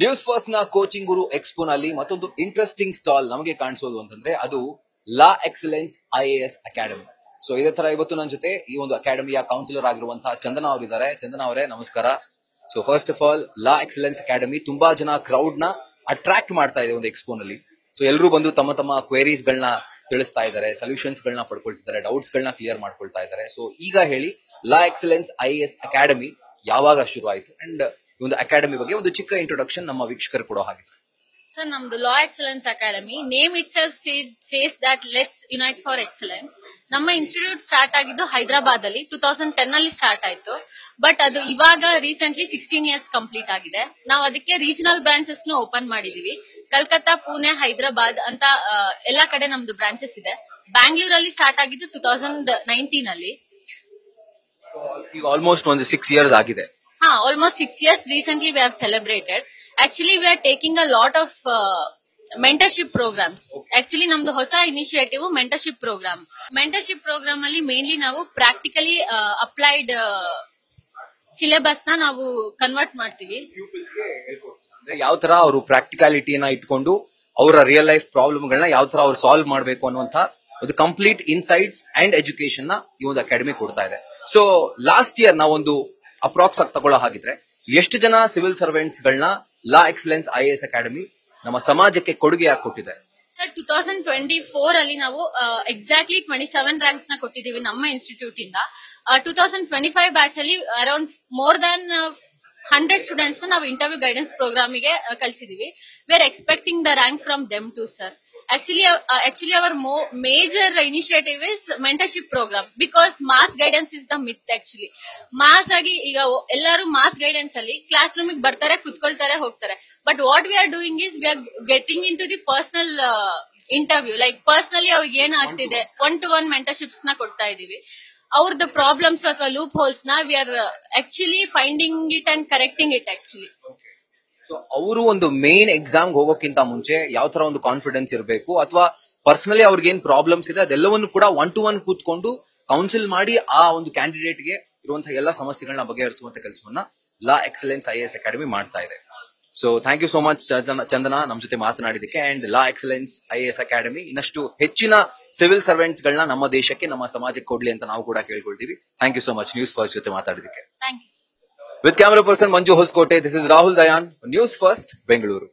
News first ನ coaching ಗುರು expo ನಲ್ಲಿ ಮತ್ತೊಂದು ಇಂಟ್ರೆಸ್ಟಿಂಗ್ ಸ್ಟಾಲ್ ನಮಗೆ ಕಾಣಿಸೋದು ಅಂತಂದ್ರೆ ಅದು ಲಾ ಎಕ್ಸಲೆನ್ಸ್ IAS ಅಕಾಡೆಮಿ. ಸೊ ಇದೇ ತರ ಇವತ್ತು ನನ್ನ ಜೊತೆ ಈ ಒಂದು ಅಕಾಡೆಮಿಯ ಕೌನ್ಸಿಲರ್ ಆಗಿರುವಂತಹ ಚಂದನಾ ಅವರಿದ್ದಾರೆ. ಚಂದನಾ ಅವರೇ ನಮಸ್ಕಾರ. So first of all law Excellence academy ತುಂಬಾ ಜನ ಕ್ರೌಡ್ ನ ಅಟ್ರಾಕ್ಟ್ ಮಾಡ್ತಾ ಇದೆ ಒಂದು ಎಕ್ಸ್ಪೋ ನಲ್ಲಿ. ಸೊ ಎಲ್ಲರೂ ಬಂದು ತಮ್ಮ ತಮ್ಮ ಕ್ವೆರೀಸ್ ಗಳನ್ನ ತಿಳಿಸ್ತಾ ಇದ್ದಾರೆ, ಸೊಲ್ಯೂಷನ್ಸ್ ಗಳನ್ನ ಪಡ್ಕೊಳ್ತಿದ್ದಾರೆ, ಡೌಟ್ಸ್ ಗಳನ್ನ ಕ್ಲಿಯರ್ ಮಾಡ್ಕೊಳ್ತಾ ಇದ್ದಾರೆ. ಸೊ ಈಗ ಹೇಳಿ, ಲಾ ಎಕ್ಸಲೆನ್ಸ್ IAS ಅಕಾಡೆಮಿ ಯಾವಾಗ ಶುರು ಆಯ್ತು ಅಂಡ್ ಈ ಒಂದು ಅಕಾಡೆಮಿ ಬಗ್ಗೆ ಒಂದು ಚಿಕ್ಕ ಇಂಟ್ರೊಡಕ್ಷನ್ ನಮ್ಮ ವೀಕ್ಷಕರು ಕೊಡೋ ಹಾಗೆ. ಸರ್, ನಮ್ದು La Excellence Academy name itself says that let's unite for excellence. ನಮ್ಮ ಇನ್ಸ್ಟಿಟ್ಯೂಟ್ ಸ್ಟಾರ್ಟ್ ಆಗಿದ್ದು ಹೈದರಾಬಾದ್ ಅಲ್ಲಿ 2010 ಅಲ್ಲಿ ಸ್ಟಾರ್ಟ್ ಆಯ್ತು. ಬಟ್ ಅದು ಇವಾಗ ರೀಸೆಂಟ್ಲಿ 16 ಇಯರ್ಸ್ ಕಂಪ್ಲೀಟ್ ಆಗಿದೆ. ನಾವು ಅದಕ್ಕೆ ರೀಜನಲ್ ಬ್ರಾಂಚಸ್ ನ ಓಪನ್ ಮಾಡಿದೀವಿ. ಕಲ್ಕತ್ತಾ, ಪುಣೆ, ಹೈದರಾಬಾದ್ ಅಂತ ಎಲ್ಲಾ ಕಡೆ ನಮ್ದು ಬ್ರಾಂಚಸ್ ಇದೆ. ಬ್ಯಾಂಗ್ಳೂರಲ್ಲಿ ಸ್ಟಾರ್ಟ್ ಆಗಿದ್ದು 2019 ಅಲ್ಲಿ. ಈಗ ಆಲ್ಮೋಸ್ಟ್ ಒಂದು 6 ಇಯರ್ಸ್ ಆಗಿದೆ. Almost 6 years. Recently we have celebrated. Actually, we are taking a lot of mentorship programs. Actually, namdu hosa initiative mentorship program. Mentorship program alli mainly ನಾವು practically applied syllabus ನ ನಾವು convert ಮಾಡ್ತೀವಿ. ಯಾವ ತರ ಅವರು ಪ್ರಾಕ್ಟಿಕಾಲಿಟಿನ ಇಟ್ಕೊಂಡು ಅವರ ರಿಯಲ್ ಲೈಫ್ ಪ್ರಾಬ್ಲಮ್ ಗಳನ್ನ ಯಾವ ತರ ಅವ್ರು ಸಾಲ್ವ್ ಮಾಡಬೇಕು ಅನ್ನುವಂತ ಒಂದು ಕಂಪ್ಲೀಟ್ ಇನ್ಸೈಟ್ಸ್ ಅಂಡ್ ಎಜುಕೇಶನ್ ನ ಈ ಒಂದು ಅಕಾಡೆಮಿ ಕೊಡ್ತಾ ಇದೆ. ಸೊ ಲಾಸ್ಟ್ ಇಯರ್ ನಾವೊಂದು ಅಪ್ರಾಕ್ಸ್ ಆಗಿ ತಗೊಳ್ಳೋ ಹಾಗಿದ್ರೆ ಎಷ್ಟು ಜನ ಸಿವಿಲ್ ಸರ್ವೆಂಟ್ಸ್ ಗಳನ್ನ ಲಾ ಎಕ್ಸಲೆನ್ಸ್ IAS ಅಕಾಡೆಮಿ ನಮ್ಮ ಸಮಾಜಕ್ಕೆ ಕೊಡುಗೆ ಕೊಟ್ಟಿದೆ? ಸರ್, 2024 ಅಲ್ಲಿ ನಾವು ಎಕ್ಸಾಕ್ಟ್ಲಿ 27 ರ್ಯಾಂಕ್ಸ್ ನ ಕೊಟ್ಟಿದ್ದೀವಿ ನಮ್ಮ ಇನ್ಸ್ಟಿಟ್ಯೂಟ್ ಇಂದ. 2025 ಬ್ಯಾಚ್ ಅಲ್ಲಿ ಅರೌಂಡ್ ಮೋರ್ ದನ್ 100 ಸ್ಟೂಡೆಂಟ್ಸ್ ನಾವು ಇಂಟರ್ವ್ಯೂ ಗೈಡೆನ್ಸ್ ಪ್ರೋಗ್ರಾಮ್ ಗೆ ಕಳಿಸಿದೀವಿ. We are expecting the rank from them too sir. Actually, our major initiative is mentorship program because mass guidance is the myth. Actually, mass agi ಈಗ ಎಲ್ಲರೂ mass guidance ಅಲ್ಲಿ class room ಗೆ ಬರ್ತಾರೆ, ಕುತ್ಕೊಳ್ತಾರೆ, ಹೋಗ್ತಾರೆ. But what we are doing is we are getting into the personal interview. Like personally ಅವ್ರಿಗೆ ಏನ್ ಆಗ್ತಿದೆ, 1-to-1 mentorships ನ ಕೊಡ್ತಾ ಇದೀವಿ. ಅವ್ರದ್ದು ಪ್ರಾಬ್ಲಮ್ಸ್ ಅಥವಾ ಲೂಪ್ ಹೋಲ್ಸ್ ನ we are actually finding it and correcting it actually. So ಅವರು ಒಂದು ಮೇನ್ ಎಕ್ಸಾಮ್ ಹೋಗೋಕ್ಕಿಂತ ಮುಂಚೆ ಯಾವ ತರ ಒಂದು ಕಾನ್ಫಿಡೆನ್ಸ್ ಇರಬೇಕು ಅಥವಾ ಪರ್ಸನಲಿ ಅವ್ರಿಗೆ ಏನ್ ಪ್ರಾಬ್ಲಮ್ಸ್ ಇದೆ ಅದೆಲ್ಲವನ್ನು ಕೂಡ 1-to-1 ಕೂತ್ಕೊಂಡು ಕೌನ್ಸಿಲ್ ಮಾಡಿ ಆ ಒಂದು ಕ್ಯಾಂಡಿಡೇಟ್ ಗೆ ಇರುವಂತಹ ಎಲ್ಲ ಸಮಸ್ಯೆಗಳನ್ನ ಬಗೆಹರಿಸುವಂತ ಕೆಲಸವನ್ನ ಲಾ ಎಕ್ಸಲೆನ್ಸ್ IAS ಅಕಾಡೆಮಿ ಮಾಡ್ತಾ ಇದೆ. So thank you so much Chandana ನಮ್ ಜೊತೆ ಮಾತನಾಡಿದಕ್ಕೆ. And La Excellence IAS academy ಇನ್ನಷ್ಟು ಹೆಚ್ಚಿನ ಸಿವಿಲ್ ಸರ್ವೆಂಟ್ಸ್ ಗಳನ್ನ ನಮ್ಮ ದೇಶಕ್ಕೆ, ನಮ್ಮ ಸಮಾಜಕ್ಕೆ ಕೊಡ್ಲಿ ಅಂತ ನಾವು ಕೂಡ ಕೇಳ್ಕೊಳ್ತೀವಿ. Thank you so much News First ಜೊತೆ ಮಾತಾಡಿದಕ್ಕೆ. Thank you. With camera person Manju Hoskote, this is Rahul Dayan, News First, Bengaluru.